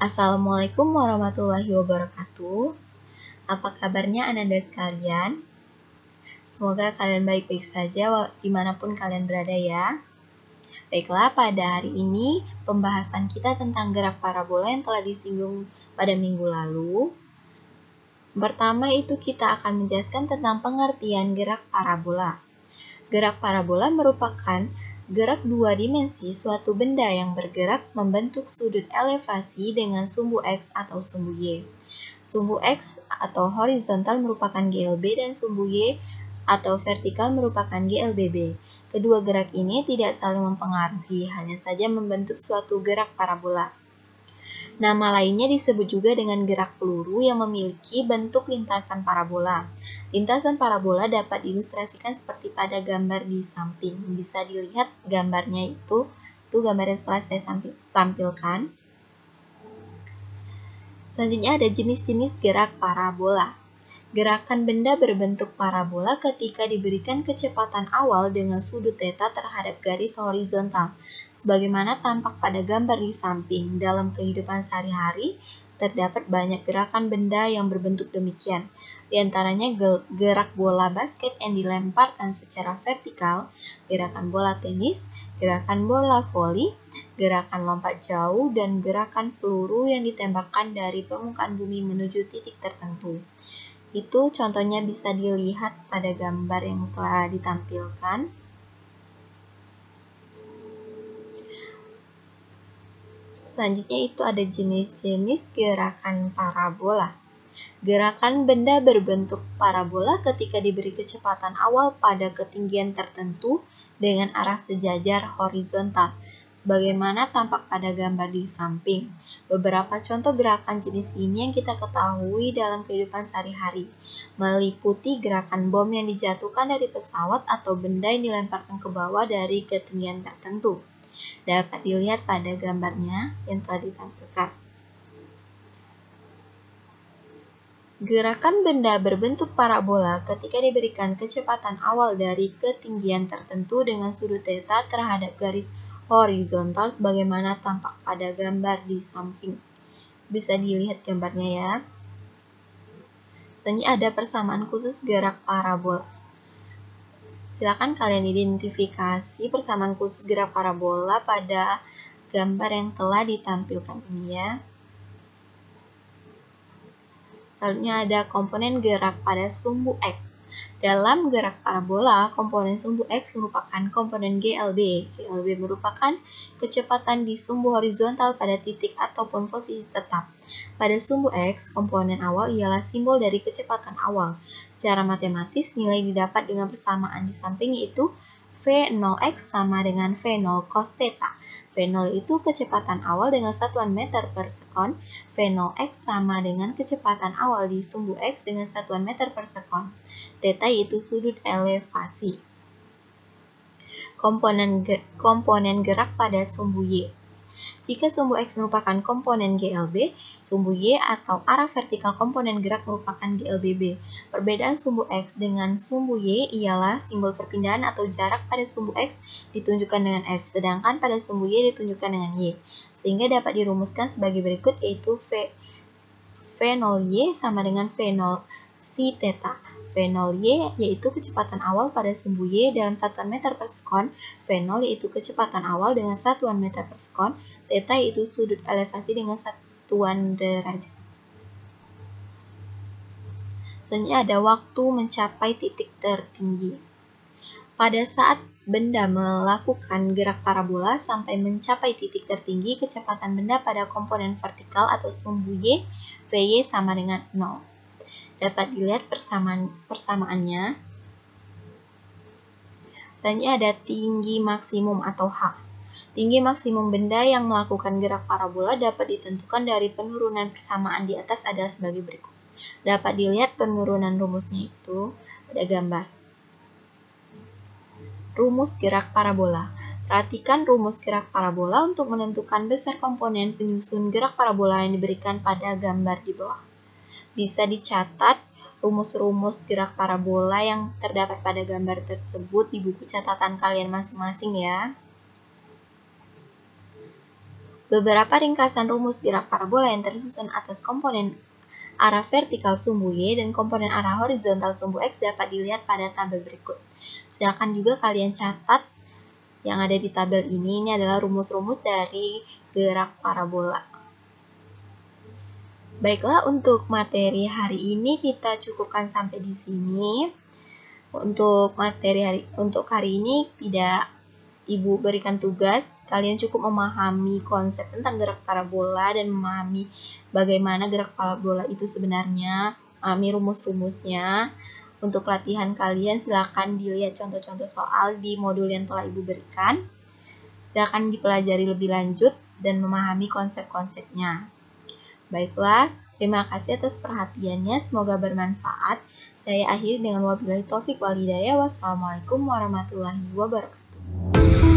Assalamualaikum warahmatullahi wabarakatuh. Apa kabarnya Ananda sekalian? Semoga kalian baik-baik saja dimanapun kalian berada ya. Baiklah, pada hari ini pembahasan kita tentang gerak parabola yang telah disinggung pada minggu lalu. Pertama itu kita akan menjelaskan tentang pengertian gerak parabola. Gerak parabola merupakan gerak dua dimensi suatu benda yang bergerak membentuk sudut elevasi dengan sumbu X atau sumbu Y. Sumbu X atau horizontal merupakan GLB dan sumbu Y atau vertikal merupakan GLBB. Kedua gerak ini tidak saling mempengaruhi, hanya saja membentuk suatu gerak parabola. Nama lainnya disebut juga dengan gerak peluru yang memiliki bentuk lintasan parabola. Lintasan parabola dapat diilustrasikan seperti pada gambar di samping. Bisa dilihat gambarnya itu gambar yang telah saya tampilkan. Selanjutnya ada jenis-jenis gerak parabola. Gerakan benda berbentuk parabola ketika diberikan kecepatan awal dengan sudut theta terhadap garis horizontal. Sebagaimana tampak pada gambar di samping, dalam kehidupan sehari-hari terdapat banyak gerakan benda yang berbentuk demikian. Di antaranya gerak bola basket yang dilemparkan secara vertikal, gerakan bola tenis, gerakan bola voli, gerakan lompat jauh, dan gerakan peluru yang ditembakkan dari permukaan bumi menuju titik tertentu. Itu contohnya bisa dilihat pada gambar yang telah ditampilkan. Selanjutnya itu ada jenis-jenis gerakan parabola. Gerakan benda berbentuk parabola ketika diberi kecepatan awal pada ketinggian tertentu dengan arah sejajar horizontal, sebagaimana tampak pada gambar di samping. Beberapa contoh gerakan jenis ini yang kita ketahui dalam kehidupan sehari-hari, meliputi gerakan bom yang dijatuhkan dari pesawat atau benda yang dilemparkan ke bawah dari ketinggian tertentu. Dapat dilihat pada gambarnya yang telah ditampilkan. Gerakan benda berbentuk parabola ketika diberikan kecepatan awal dari ketinggian tertentu dengan sudut theta terhadap garis horizontal sebagaimana tampak pada gambar di samping. Bisa dilihat gambarnya ya. Selanjutnya ada persamaan khusus gerak parabola. Silakan kalian identifikasi persamaan khusus gerak parabola pada gambar yang telah ditampilkan ini ya. Selanjutnya ada komponen gerak pada sumbu X. Dalam gerak parabola, komponen sumbu X merupakan komponen GLB. GLB merupakan kecepatan di sumbu horizontal pada titik ataupun posisi tetap. Pada sumbu X, komponen awal ialah simbol dari kecepatan awal. Secara matematis, nilai didapat dengan persamaan di samping yaitu V0x sama dengan V0 cos theta. V0 itu kecepatan awal dengan satuan meter per sekon. V0x sama dengan kecepatan awal di sumbu X dengan satuan meter per sekon. Theta yaitu sudut elevasi. Komponen gerak pada sumbu Y. Jika sumbu X merupakan komponen GLB, sumbu Y atau arah vertikal komponen gerak merupakan GLBB. Perbedaan sumbu X dengan sumbu Y ialah simbol perpindahan atau jarak pada sumbu X ditunjukkan dengan S, sedangkan pada sumbu Y ditunjukkan dengan Y. Sehingga dapat dirumuskan sebagai berikut yaitu V0Y sama dengan V0 sin theta. V0Y yaitu kecepatan awal pada sumbu Y dalam satuan meter per sekon, V0 yaitu kecepatan awal dengan satuan meter per sekon, theta yaitu sudut elevasi dengan satuan derajat. Selanjutnya ada waktu mencapai titik tertinggi. Pada saat benda melakukan gerak parabola sampai mencapai titik tertinggi, kecepatan benda pada komponen vertikal atau sumbu Y, Vy sama dengan 0. Dapat dilihat persamaannya. Selanjutnya ada tinggi maksimum atau H. Tinggi maksimum benda yang melakukan gerak parabola dapat ditentukan dari penurunan persamaan di atas adalah sebagai berikut. Dapat dilihat penurunan rumusnya itu pada gambar. Rumus gerak parabola. Perhatikan rumus gerak parabola untuk menentukan besar komponen penyusun gerak parabola yang diberikan pada gambar di bawah. Bisa dicatat rumus-rumus gerak parabola yang terdapat pada gambar tersebut di buku catatan kalian masing-masing ya. Beberapa ringkasan rumus gerak parabola yang tersusun atas komponen arah vertikal sumbu Y dan komponen arah horizontal sumbu X dapat dilihat pada tabel berikut. Silakan juga kalian catat yang ada di tabel ini. Ini adalah rumus-rumus dari gerak parabola. Baiklah, untuk materi hari ini kita cukupkan sampai di sini. Untuk hari ini tidak Ibu berikan tugas, kalian cukup memahami konsep tentang gerak parabola dan memahami bagaimana gerak parabola itu sebenarnya, memahami rumus-rumusnya. Untuk latihan kalian silakan dilihat contoh-contoh soal di modul yang telah Ibu berikan. Silakan dipelajari lebih lanjut dan memahami konsep-konsepnya. Baiklah, terima kasih atas perhatiannya, semoga bermanfaat. Saya akhiri dengan wabillahi taufik wal hidayah. Wassalamualaikum warahmatullahi wabarakatuh.